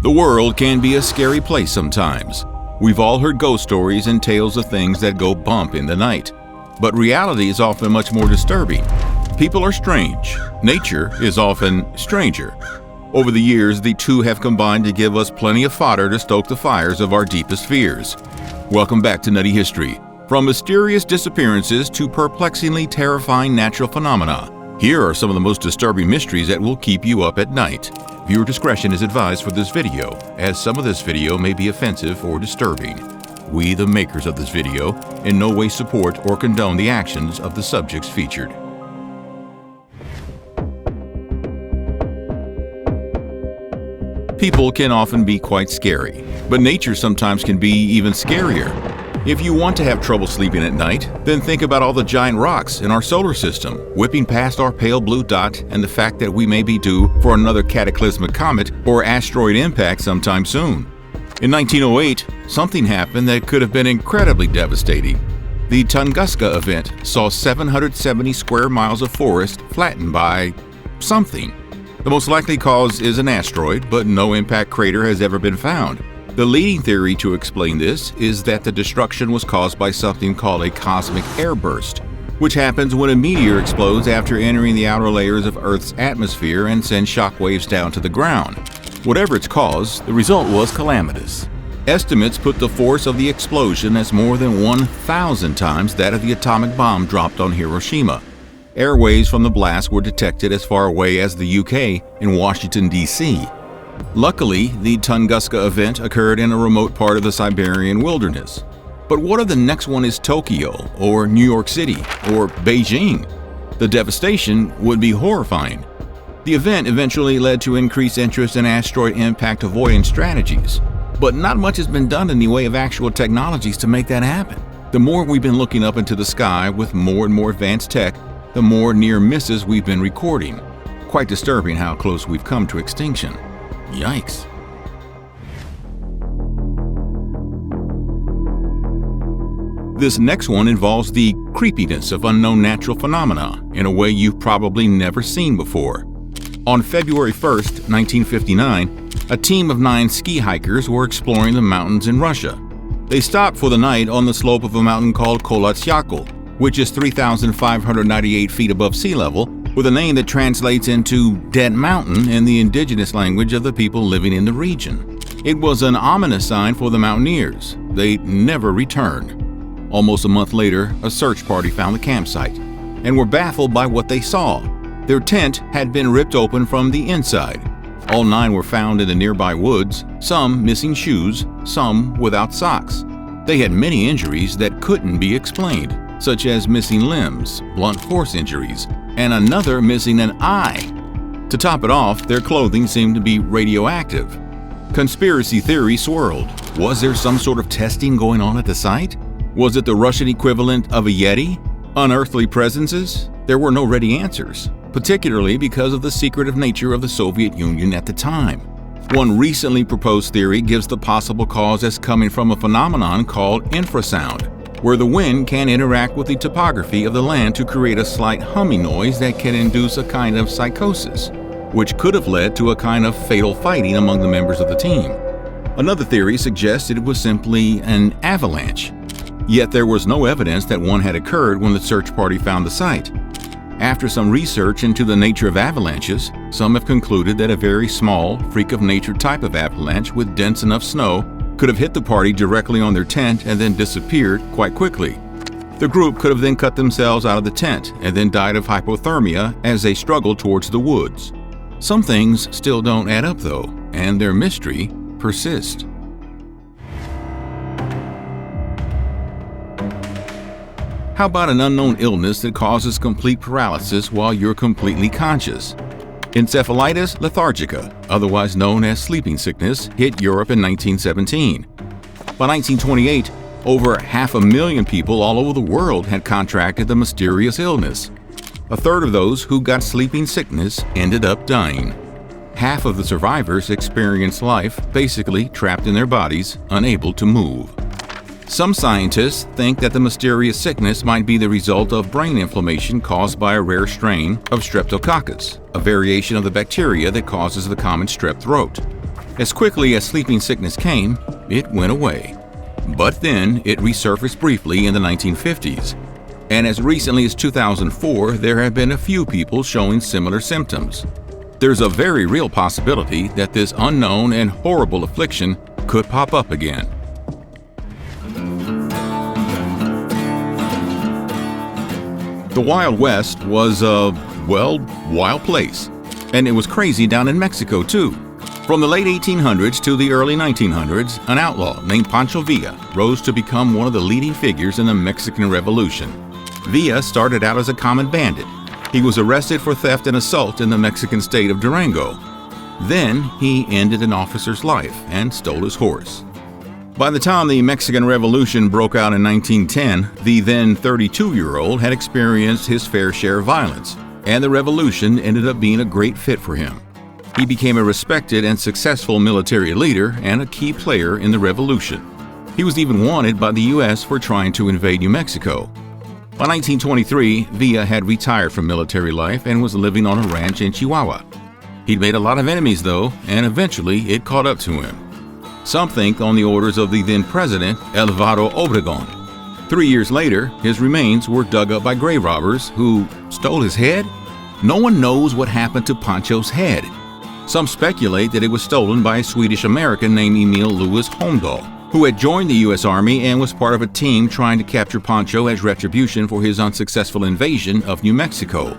The world can be a scary place sometimes. We've all heard ghost stories and tales of things that go bump in the night. But reality is often much more disturbing. People are strange. Nature is often stranger. Over the years, the two have combined to give us plenty of fodder to stoke the fires of our deepest fears. Welcome back to Nutty History. From mysterious disappearances to perplexingly terrifying natural phenomena, here are some of the most disturbing mysteries that will keep you up at night. Viewer discretion is advised for this video, as some of this video may be offensive or disturbing. We, the makers of this video, in no way support or condone the actions of the subjects featured. People can often be quite scary, but nature sometimes can be even scarier. If you want to have trouble sleeping at night, then think about all the giant rocks in our solar system, whipping past our pale blue dot, and the fact that we may be due for another cataclysmic comet or asteroid impact sometime soon. In 1908, something happened that could have been incredibly devastating. The Tunguska event saw 770 square miles of forest flattened by something. The most likely cause is an asteroid, but no impact crater has ever been found. The leading theory to explain this is that the destruction was caused by something called a cosmic airburst, which happens when a meteor explodes after entering the outer layers of Earth's atmosphere and sends shockwaves down to the ground. Whatever its cause, the result was calamitous. Estimates put the force of the explosion as more than 1,000 times that of the atomic bomb dropped on Hiroshima. Airwaves from the blast were detected as far away as the UK in Washington, D.C. Luckily, the Tunguska event occurred in a remote part of the Siberian wilderness. But what if the next one is Tokyo, or New York City, or Beijing? The devastation would be horrifying. The event eventually led to increased interest in asteroid impact avoidance strategies. But not much has been done in the way of actual technologies to make that happen. The more we've been looking up into the sky with more and more advanced tech, the more near misses we've been recording. Quite disturbing how close we've come to extinction. Yikes. This next one involves the creepiness of unknown natural phenomena in a way you've probably never seen before. On February 1st, 1959, a team of 9 ski hikers were exploring the mountains in Russia. They stopped for the night on the slope of a mountain called Kolotyakul, which is 3,598 feet above sea level, with a name that translates into Dead Mountain in the indigenous language of the people living in the region. It was an ominous sign for the mountaineers. They never returned. Almost a month later, a search party found the campsite and were baffled by what they saw. Their tent had been ripped open from the inside. All 9 were found in the nearby woods, some missing shoes, some without socks. They had many injuries that couldn't be explained, such as missing limbs, blunt force injuries, and another missing an eye. To top it off, their clothing seemed to be radioactive. Conspiracy theories swirled. Was there some sort of testing going on at the site? Was it the Russian equivalent of a Yeti? Unearthly presences? There were no ready answers, particularly because of the secretive nature of the Soviet Union at the time. One recently proposed theory gives the possible cause as coming from a phenomenon called infrasound, where the wind can interact with the topography of the land to create a slight humming noise that can induce a kind of psychosis, which could have led to a kind of fatal fighting among the members of the team. Another theory suggested it was simply an avalanche, yet there was no evidence that one had occurred when the search party found the site. After some research into the nature of avalanches, some have concluded that a very small, freak-of-nature type of avalanche with dense enough snow could have hit the party directly on their tent and then disappeared quite quickly. The group could have then cut themselves out of the tent and then died of hypothermia as they struggled towards the woods. Some things still don't add up though, and their mystery persists. How about an unknown illness that causes complete paralysis while you're completely conscious? Encephalitis lethargica, otherwise known as sleeping sickness, hit Europe in 1917. By 1928, over 500,000 people all over the world had contracted the mysterious illness. A third of those who got sleeping sickness ended up dying. Half of the survivors experienced life basically trapped in their bodies, unable to move. Some scientists think that the mysterious sickness might be the result of brain inflammation caused by a rare strain of Streptococcus, a variation of the bacteria that causes the common strep throat. As quickly as sleeping sickness came, it went away. But then it resurfaced briefly in the 1950s. And as recently as 2004, there have been a few people showing similar symptoms. There's a very real possibility that this unknown and horrible affliction could pop up again. The Wild West was a, wild place. And it was crazy down in Mexico, too. From the late 1800s to the early 1900s, an outlaw named Pancho Villa rose to become one of the leading figures in the Mexican Revolution. Villa started out as a common bandit. He was arrested for theft and assault in the Mexican state of Durango. Then he ended an officer's life and stole his horse. By the time the Mexican Revolution broke out in 1910, the then 32-year-old had experienced his fair share of violence, and the revolution ended up being a great fit for him. He became a respected and successful military leader and a key player in the revolution. He was even wanted by the U.S. for trying to invade New Mexico. By 1923, Villa had retired from military life and was living on a ranch in Chihuahua. He'd made a lot of enemies, though, and eventually it caught up to him. Some think on the orders of the then president, Álvaro Obregón. 3 years later, his remains were dug up by grave robbers who stole his head. No one knows what happened to Pancho's head. Some speculate that it was stolen by a Swedish-American named Emil Louis Holmdahl, who had joined the U.S. Army and was part of a team trying to capture Pancho as retribution for his unsuccessful invasion of New Mexico.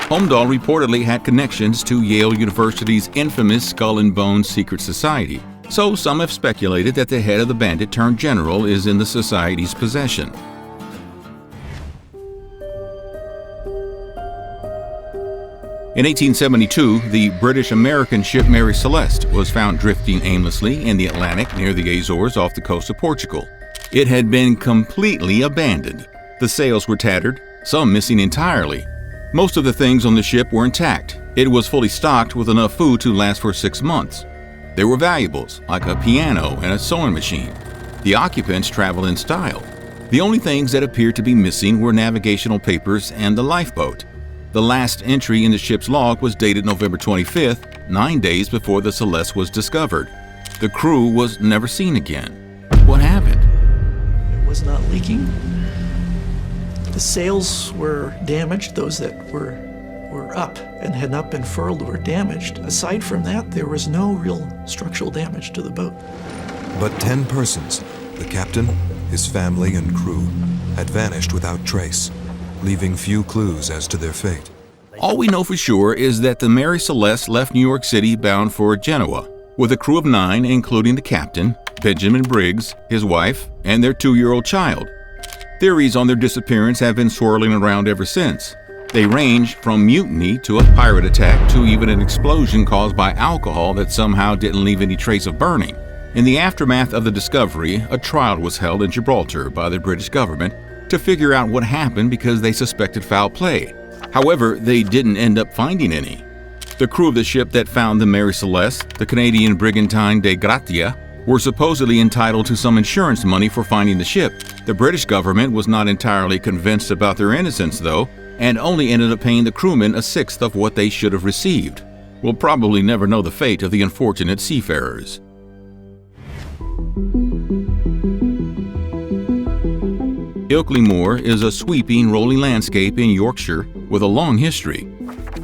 Holmdahl reportedly had connections to Yale University's infamous Skull and Bones secret society, so some have speculated that the head of the bandit-turned-general is in the society's possession. In 1872, the British-American ship Mary Celeste was found drifting aimlessly in the Atlantic near the Azores off the coast of Portugal. It had been completely abandoned. The sails were tattered, some missing entirely. Most of the things on the ship were intact. It was fully stocked with enough food to last for 6 months. There were valuables, like a piano and a sewing machine. The occupants traveled in style. The only things that appeared to be missing were navigational papers and the lifeboat. The last entry in the ship's log was dated November 25th, 9 days before the Celeste was discovered. The crew was never seen again. What happened? It was not leaking. The sails were damaged. Those that were up and had not been furled were damaged. Aside from that, there was no real structural damage to the boat. But 10 persons, the captain, his family, and crew, had vanished without trace, leaving few clues as to their fate. All we know for sure is that the Mary Celeste left New York City bound for Genoa, with a crew of 9, including the captain, Benjamin Briggs, his wife, and their 2-year-old child. Theories on their disappearance have been swirling around ever since. They range from mutiny to a pirate attack to even an explosion caused by alcohol that somehow didn't leave any trace of burning. In the aftermath of the discovery, a trial was held in Gibraltar by the British government to figure out what happened because they suspected foul play. However, they didn't end up finding any. The crew of the ship that found the Mary Celeste, the Canadian brigantine de Gratia, were supposedly entitled to some insurance money for finding the ship. The British government was not entirely convinced about their innocence, though, and only ended up paying the crewmen 1/6 of what they should have received. We'll probably never know the fate of the unfortunate seafarers. Ilkley Moor is a sweeping, rolling landscape in Yorkshire with a long history.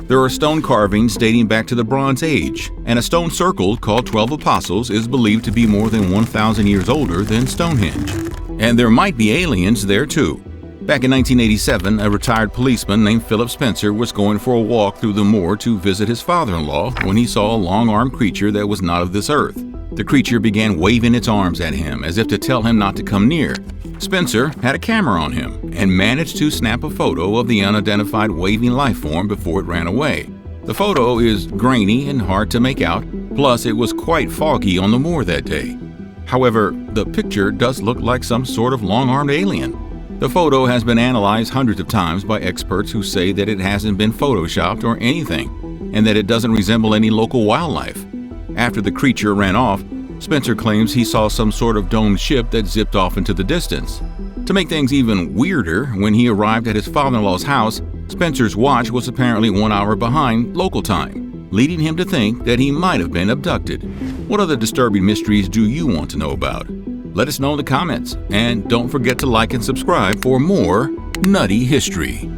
There are stone carvings dating back to the Bronze Age, and a stone circle called 12 Apostles is believed to be more than 1,000 years older than Stonehenge. And there might be aliens there too. Back in 1987, a retired policeman named Philip Spencer was going for a walk through the moor to visit his father-in-law when he saw a long-armed creature that was not of this earth. The creature began waving its arms at him as if to tell him not to come near. Spencer had a camera on him and managed to snap a photo of the unidentified waving life form before it ran away. The photo is grainy and hard to make out, plus it was quite foggy on the moor that day. However, the picture does look like some sort of long-armed alien. The photo has been analyzed hundreds of times by experts who say that it hasn't been photoshopped or anything, and that it doesn't resemble any local wildlife. After the creature ran off, Spencer claims he saw some sort of domed ship that zipped off into the distance. To make things even weirder, when he arrived at his father-in-law's house, Spencer's watch was apparently 1 hour behind local time. leading him to think that he might have been abducted. What other disturbing mysteries do you want to know about? Let us know in the comments, and don't forget to like and subscribe for more Nutty History.